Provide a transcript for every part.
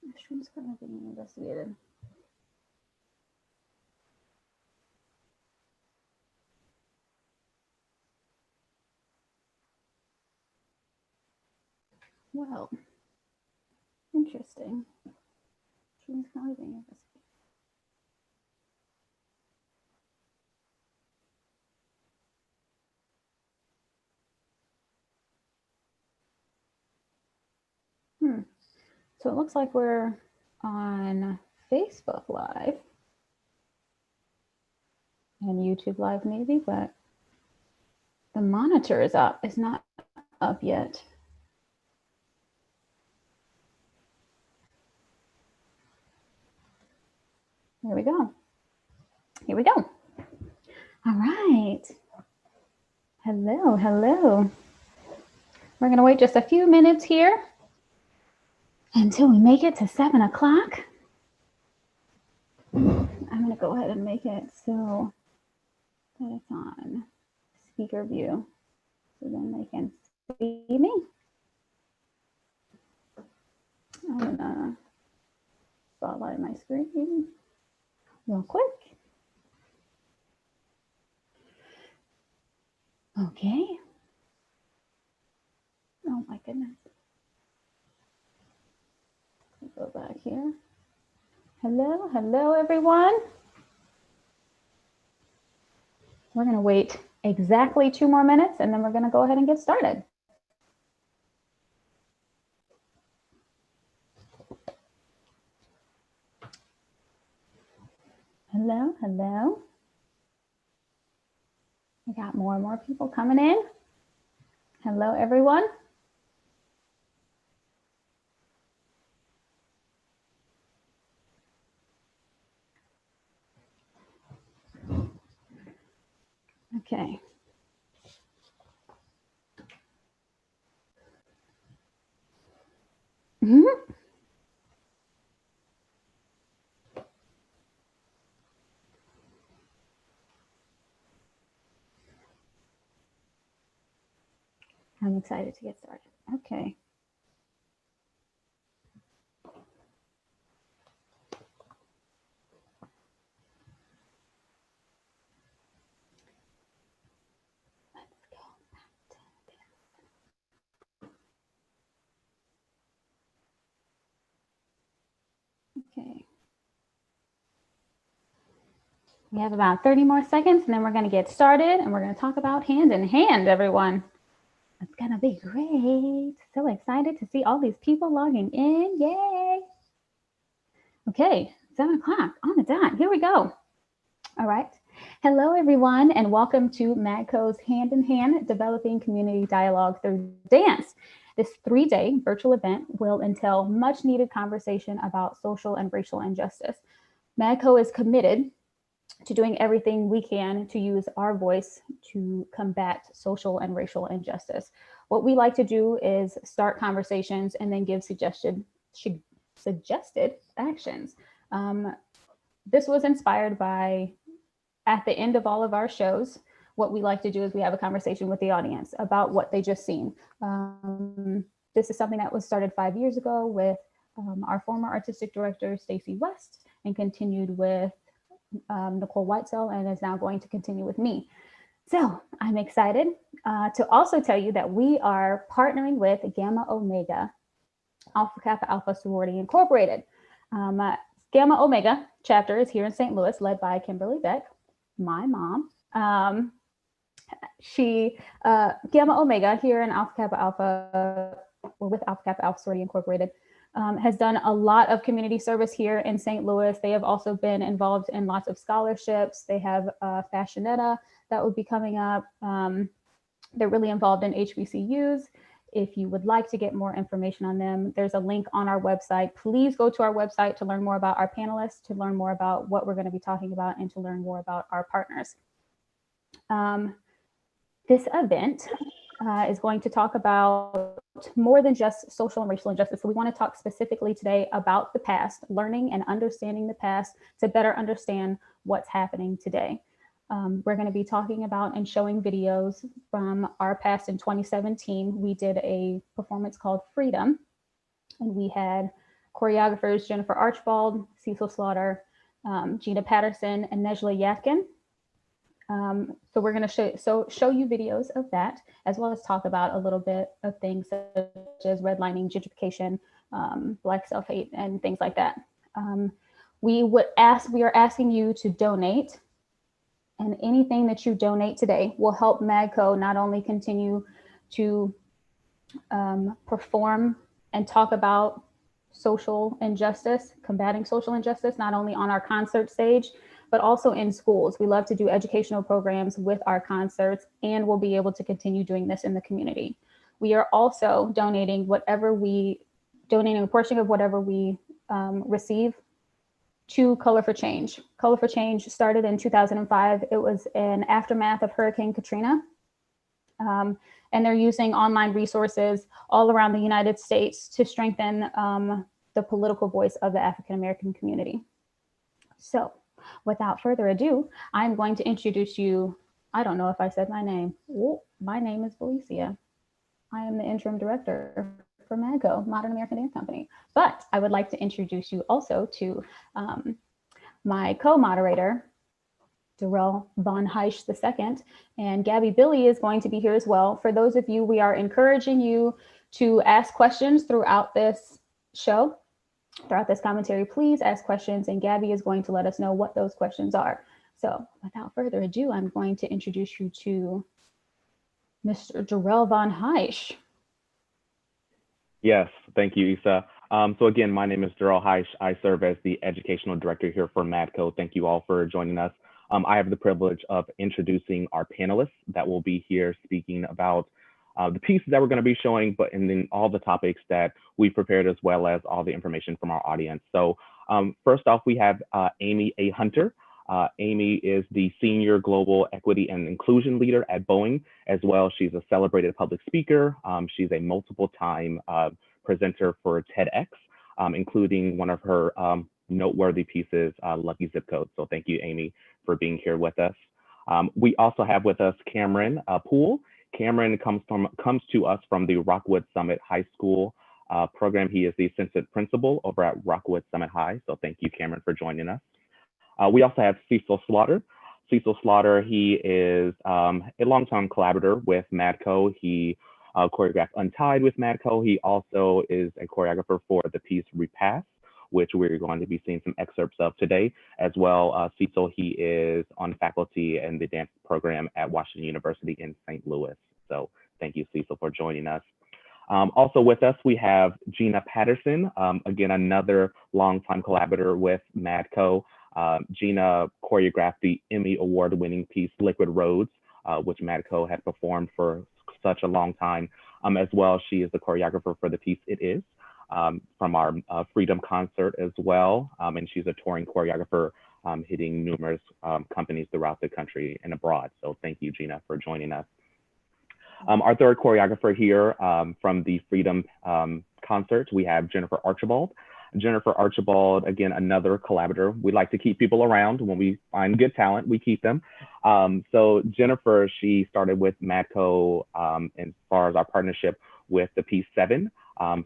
Mushrooms currently being investigated. Well, interesting. Mushrooms currently being investigated. So it looks like we're on Facebook Live and YouTube Live maybe, but the monitor is up. It's not up yet. There we go. Here we go. All right. Hello, hello. We're going to wait just a few minutes here until we make it to 7 o'clock. I'm going to go ahead and make it so that it's on speaker view so then they can see me. I'm going to spotlight my screen real quick. Okay. Oh my goodness. Go back here. Hello, hello everyone. We're going to wait exactly 2 more minutes and then we're going to go ahead and get started. Hello, hello. We got more and more people coming in. Hello, everyone. Okay. I'm excited to get started. Okay. Okay. We have about 30 more seconds and then we're going to get started and we're going to talk about hand in hand, everyone. It's going to be great. So excited to see all these people logging in. Yay. Okay, 7 o'clock on the dot. Here we go. All right. Hello, everyone, and welcome to MAGCO's Hand in Hand Developing Community Dialogue Through Dance. This 3-day virtual event will entail much needed conversation about social and racial injustice. MAGCO is committed to doing everything we can to use our voice to combat social and racial injustice. What we like to do is start conversations and then give suggested actions. This was inspired by, at the end of all of our shows, what we like to do is we have a conversation with the audience about what they just seen. This is something that was started 5 years ago with our former artistic director, Stacey West, and continued with Nicole Whitesell, and is now going to continue with me. So I'm excited to also tell you that we are partnering with Gamma Omega, Alpha Kappa Alpha Sorority Incorporated. Gamma Omega chapter is here in St. Louis, led by Kimberly Beck, my mom. Gamma Omega here in Alpha Kappa Alpha, or with Alpha Kappa Alpha Sorority Incorporated, has done a lot of community service here in St. Louis. They have also been involved in lots of scholarships. They have Fashionetta that will be coming up. They're really involved in HBCUs. If you would like to get more information on them, there's a link on our website. Please go to our website to learn more about our panelists, to learn more about what we're going to be talking about, and to learn more about our partners. This event is going to talk about more than just social and racial injustice. So we want to talk specifically today about the past, learning and understanding the past to better understand what's happening today. We're going to be talking about and showing videos from our past. In 2017. We did a performance called Freedom, and we had choreographers Jennifer Archibald, Cecil Slaughter, Gina Patterson, and Nejla Yatkin. So we're going to show you videos of that, as well as talk about a little bit of things such as redlining, gentrification, Black self-hate, and things like that. We are asking you to donate, and anything that you donate today will help MAGCO not only continue to perform and talk about social injustice, combating social injustice, not only on our concert stage, but also in schools. We love to do educational programs with our concerts, and we'll be able to continue doing this in the community. We are also donating a portion of whatever we receive to Color for Change. Color for Change started in 2005. It was an aftermath of Hurricane Katrina. And they're using online resources all around the United States to strengthen the political voice of the African-American community. So without further ado, I'm going to introduce you. I don't know if I said my name. Oh, my name is Felicia. I am the interim director for MAGCO, Modern American Dance Company. But I would like to introduce you also to my co-moderator, Darrell Von Heisch II, and Gabby Billy is going to be here as well. For those of you, we are encouraging you to ask questions throughout this show, throughout this commentary. Please ask questions, and Gabby is going to let us know what those questions are. So without further ado, I'm going to introduce you to Mr. Darrell Von Heisch. Yes, thank you, Isa. So again, my name is Darrell Heisch. I serve as the educational director here for MAGCO. Thank you all for joining us. I have the privilege of introducing our panelists that will be here speaking about the pieces that we're going to be showing, and then all the topics that we prepared, as well as all the information from our audience. So first off, we have Amy A. Hunter. Amy is the Senior Global Equity and Inclusion Leader at Boeing. As well, she's a celebrated public speaker. She's a multiple-time presenter for TEDx, including one of her noteworthy pieces, Lucky Zip Code. So thank you, Amy, for being here with us. We also have with us Cameron Poole. Cameron comes to us from the Rockwood Summit High School program. He is the assistant principal over at Rockwood Summit High. So thank you, Cameron, for joining us. We also have Cecil Slaughter. Cecil Slaughter, he is a longtime collaborator with MAGCO. He choreographed Untied with MAGCO. He also is a choreographer for the piece Repass, which we're going to be seeing some excerpts of today. As well, Cecil, he is on faculty in the dance program at Washington University in St. Louis. So thank you, Cecil, for joining us. Also with us, we have Gina Patterson, again, another longtime collaborator with MAGCO. Gina choreographed the Emmy Award-winning piece Liquid Roads, which MAGCO had performed for such a long time. As well, she is the choreographer for the piece It Is, from our Freedom concert as well. And she's a touring choreographer hitting numerous companies throughout the country and abroad. So thank you, Gina, for joining us. Our third choreographer here from the Freedom concert, we have Jennifer Archibald. Jennifer Archibald, again, another collaborator. We like to keep people around. When we find good talent, we keep them. So Jennifer, she started with MAGCO as far as our partnership with the piece Seven.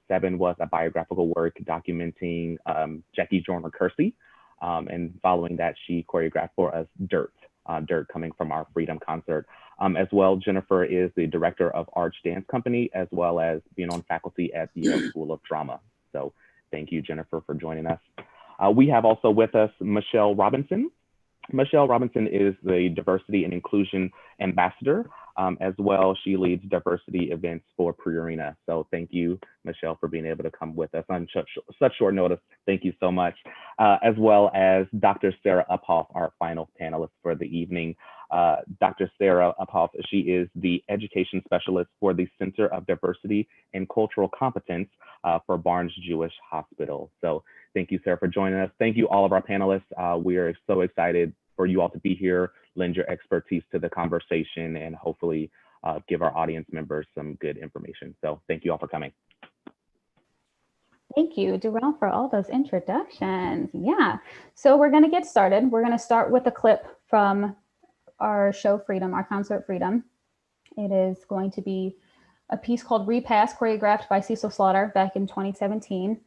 Seven was a biographical work documenting Jackie Joyner-Kersee. And following that, she choreographed for us Dirt, Dirt coming from our Freedom concert. As well, Jennifer is the director of Arch Dance Company, as well as being on faculty at the Yale School of Drama. So thank you, Jennifer, for joining us. We have also with us Michelle Robinson. Michelle Robinson is the Diversity and Inclusion Ambassador. As well, she leads diversity events for Pre-Arena. So thank you, Michelle, for being able to come with us on such short notice. Thank you so much. As well as Dr. Sarah Uphoff, our final panelist for the evening. Dr. Sarah Uphoff, she is the education specialist for the Center of Diversity and Cultural Competence for Barnes Jewish Hospital. So thank you, Sarah, for joining us. Thank you, all of our panelists. We are so excited for you all to be here, lend your expertise to the conversation, and hopefully give our audience members some good information. So thank you all for coming. Thank you, Darrell, for all those introductions. Yeah, so we're going to get started. We're going to start with a clip from our show Freedom, our concert Freedom. It is going to be a piece called Repass, choreographed by Cecil Slaughter back in 2017.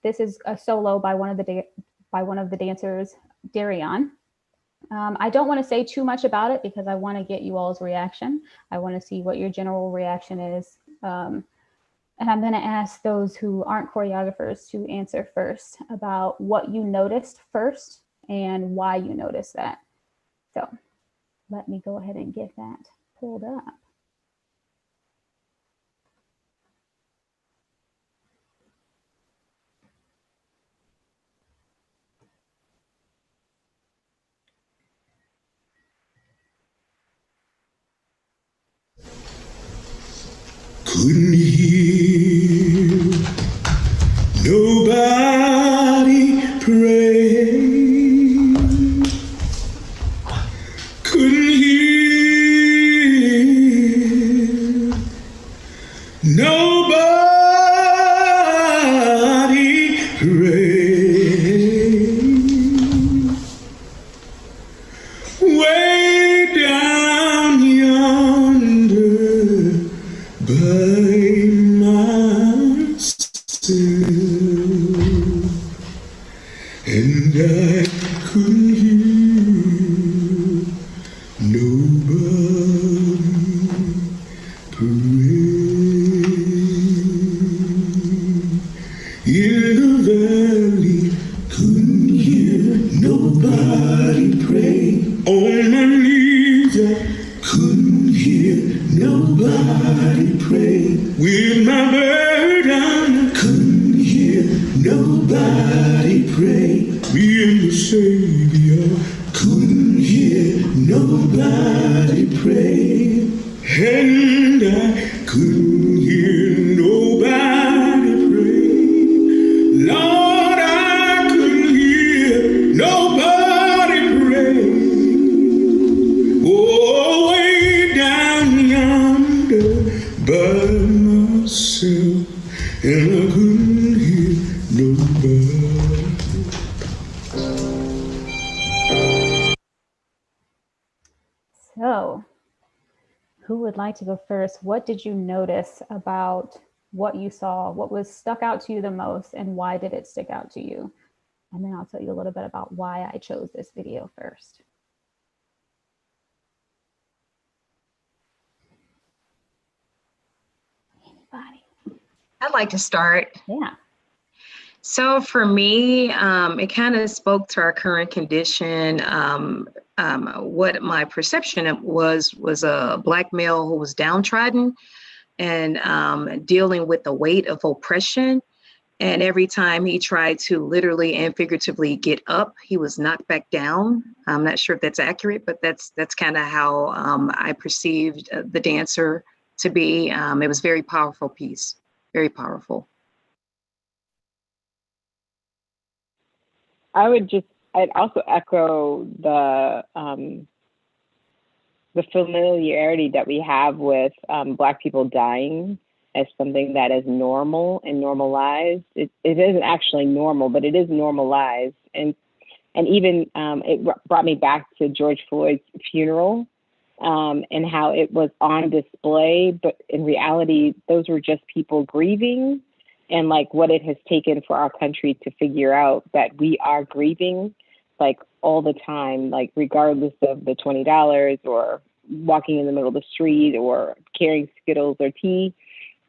This is a solo by one of the dancers, Darion. I don't want to say too much about it because I want to get you all's reaction. I want to see what your general reaction is. And I'm going to ask those who aren't choreographers to answer first about what you noticed first and why you noticed that. So let me go ahead and get that pulled up. Couldn't hear nobody pray. Couldn't hear nobody pray. Way down yonder by myself, and I couldn't hear nobody pray. In the valley, couldn't hear nobody pray. On my knees, I couldn't hear nobody pray. With my burden, couldn't hear nobody pray. Me and the Savior, couldn't hear nobody pray. And I couldn't hear nobody pray. Lord, I couldn't hear nobody pray. Oh, way down yonder by myself, and I couldn't hear nobody. So, who would like to go first? What did you notice about what you saw? What was stuck out to you the most, and why did it stick out to you? And then I'll tell you a little bit about why I chose this video first. Anybody? I'd like to start. Yeah. So for me, it kind of spoke to our current condition. What my perception was a Black male who was downtrodden and dealing with the weight of oppression. And every time he tried to literally and figuratively get up, he was knocked back down. I'm not sure if that's accurate, but that's kind of how I perceived the dancer to be. It was a very powerful piece, very powerful. I'd also echo the familiarity that we have with Black people dying as something that is normal and normalized. It isn't actually normal, but it is normalized. And even it brought me back to George Floyd's funeral and how it was on display, but in reality, those were just people grieving, and like what it has taken for our country to figure out that we are grieving like all the time, like regardless of the $20 or walking in the middle of the street or carrying Skittles or tea,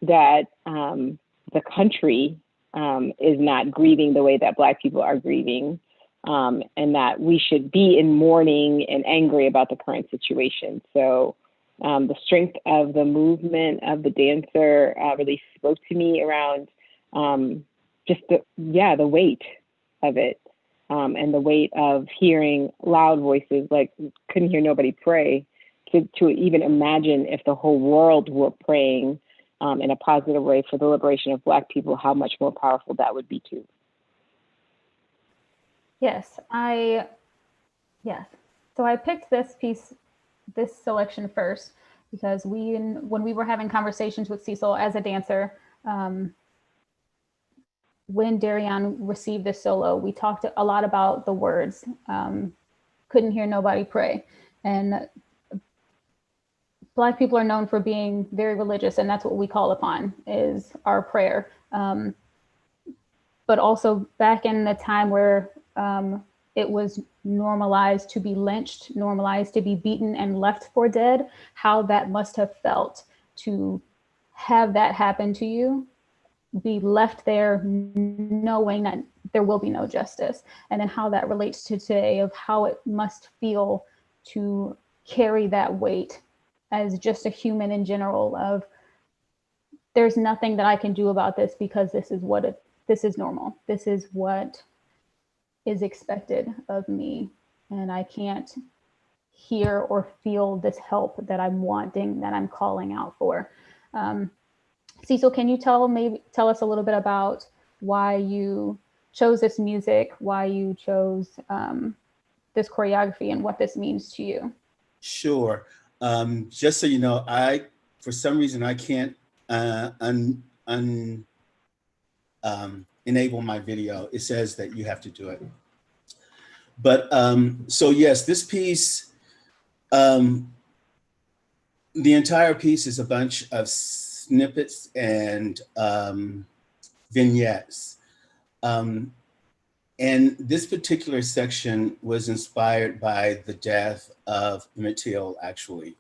that the country is not grieving the way that Black people are grieving, and that we should be in mourning and angry about the current situation. So the strength of the movement of the dancer really spoke to me around just the weight of it, and the weight of hearing loud voices, like couldn't hear nobody pray, to even imagine if the whole world were praying in a positive way for the liberation of Black people, how much more powerful that would be too. Yes. So I picked this selection first because when we were having conversations with Cecil as a dancer, when Darion received this solo, we talked a lot about the words, couldn't hear nobody pray. And Black people are known for being very religious, and that's what we call upon, is our prayer. but also back in the time where it was normalized to be lynched, normalized to be beaten and left for dead, how that must have felt to have that happen to you, be left there knowing that there will be no justice, and then how that relates to today of how it must feel to carry that weight as just a human in general of there's nothing that I can do about this because this is normal. This is what is expected of me. And I can't hear or feel this help that I'm wanting, that I'm calling out for. Cecil, can you tell us a little bit about why you chose this music, why you chose this choreography, and what this means to you? Sure. Just so you know, for some reason, I can't enable my video. It says that you have to do it. But so yes, this piece, the entire piece is a bunch of snippets and vignettes. And this particular section was inspired by the death of Emmett Till, actually.